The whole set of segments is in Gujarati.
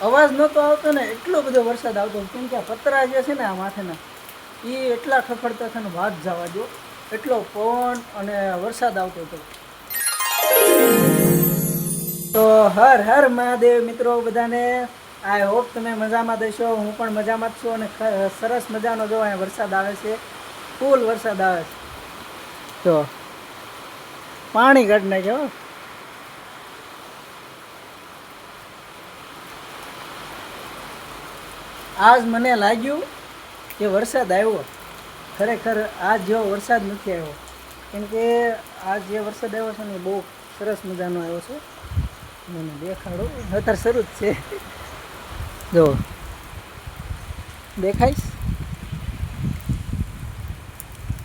અવાજ નહોતો આવતો ને એટલો બધો વરસાદ આવતો, કેમ કે આ પતરા જે છે ને આ માથેના એ એટલા ખખડતા હતા ને વાત જવા દો, એટલો પવન અને વરસાદ આવતો હતો. તો હર હર મહાદેવ મિત્રો બધાને. આઈ હોપ તમે મજામાં દેશો, હું પણ મજામાં જ છું. અને સરસ મજાનો જો અહીંયા વરસાદ આવે છે, ફૂલ વરસાદ આવે છે. તો પાણી કાઢી નાખ્યો. આજ મને લાગ્યું કે વરસાદ આવ્યો, ખરેખર આજ જેવો વરસાદ નથી આવ્યો. કેમ કે આજ જે વરસાદ આવ્યો છે ને બહુ સરસ મજાનો આવ્યો છે. મને દેખાડો, અત્યારે શરૂ જ છે. જો દેખાઈશ,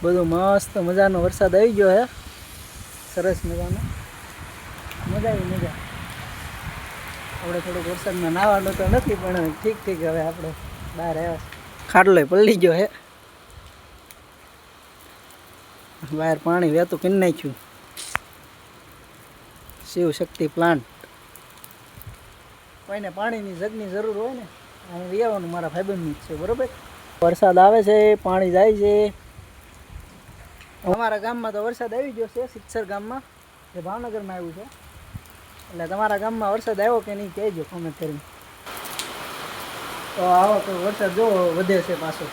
બધું મસ્ત મજાનો વરસાદ આવી ગયો હે, સરસ મજાનો. મજા આવી મજા. આપણે થોડુંક વરસાદમાં નાવાનું તો નથી, પણ ઠીક ઠીક. હવે આપણે બહાર આવ્યા, ખાટલો પલળી ગયો હે, બહાર પાણી વહેતું કરી નાખ્યું. શિવ શક્તિ પ્લાન્ટ. કોઈને પાણીની જગની જરૂર હોય ને અહીં રહેવાનું, મારા ભાઈબંધની જ છે, બરોબર. વરસાદ આવે છે, પાણી જાય છે. અમારા ગામમાં તો વરસાદ આવી ગયો છે, સિત્સર ગામમાં, જે ભાવનગરમાં આવ્યું છે. એટલે તમારા ગામમાં વરસાદ આવ્યો કે નહીં કહેજો કોમેન્ટ કરીને. તો આવો તો વરસાદ જો વધે છે પાછો.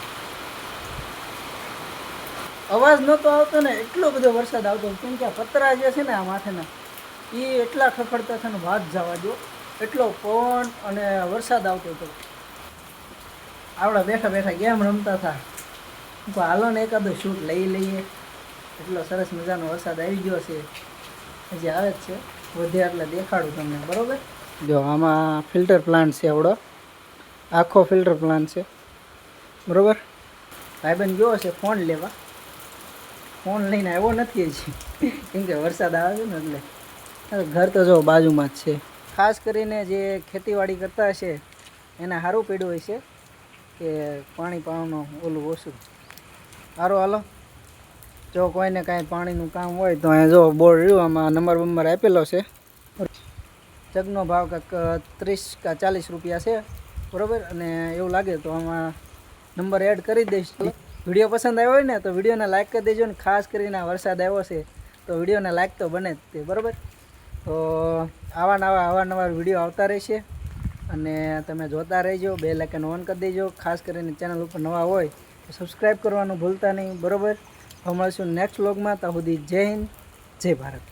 અવાજ નહોતો આવતો ને એટલો બધો વરસાદ આવતો, કેમ કે આ પતરા જે છે ને આ માથેના એ એટલા ખખડતા હતા ને વાત જવા દો, એટલો પવન અને વરસાદ આવતો હતો. આપણે બેઠા બેઠા ગેમ રમતા હતા. હાલો ને એકાદો શૂટ લઈ લઈએ. એટલો સરસ મજાનો વરસાદ આવી ગયો છે, હજી આવે જ છે. વધે એટલે દેખાડું તમને, બરોબર. જો આમાં ફિલ્ટર પ્લાન્ટ છે, આવડો આખો ફિલ્ટર પ્લાન્ટ છે, બરોબર. ભાઈબંધ ગયો છે ફોન લેવા, ફોન લઈને આવ્યો નથી હજી, કેમ કે વરસાદ આવે છે ને એટલે. ઘર તો જો બાજુમાં જ છે. ખાસ કરીને જે ખેતીવાડી કરતા હશે એને સારું પડ્યું હોય છે કે પાણી પાવાનું ઓલું ઓછું. સારું હાલો, જો કોઈને કાંઈ પાણીનું કામ હોય તો અહીંયા જો બોર્ડ રહ્યું, આમાં નંબર બંબર આપેલો છે. જગનો ભાવ કંઈક 30 કે 40 રૂપિયા છે, બરાબર. અને એવું લાગે તો આમાં નંબર એડ કરી દઈશ. વિડીયો પસંદ આવ્યો હોય ને તો વિડીયોને લાઇક કરી દેજો. ને ખાસ કરીને વરસાદ આવ્યો છે તો વિડીયોને લાઇક તો બને જ તે, બરાબર. તો અવારનવાર વિડીયો આવતા રહેશે અને તમે જોતા રહેજો. બેલ આઇકન ઓન કરી દેજો. ખાસ કરીને ચેનલ ઉપર નવા હોય તો સબસ્ક્રાઈબ કરવાનું ભૂલતા નહીં, બરાબર. હવે મળીશું નેક્સ્ટ વ્લોગમાં. ત્યાં સુધી જય હિન્દ, જય ભારત.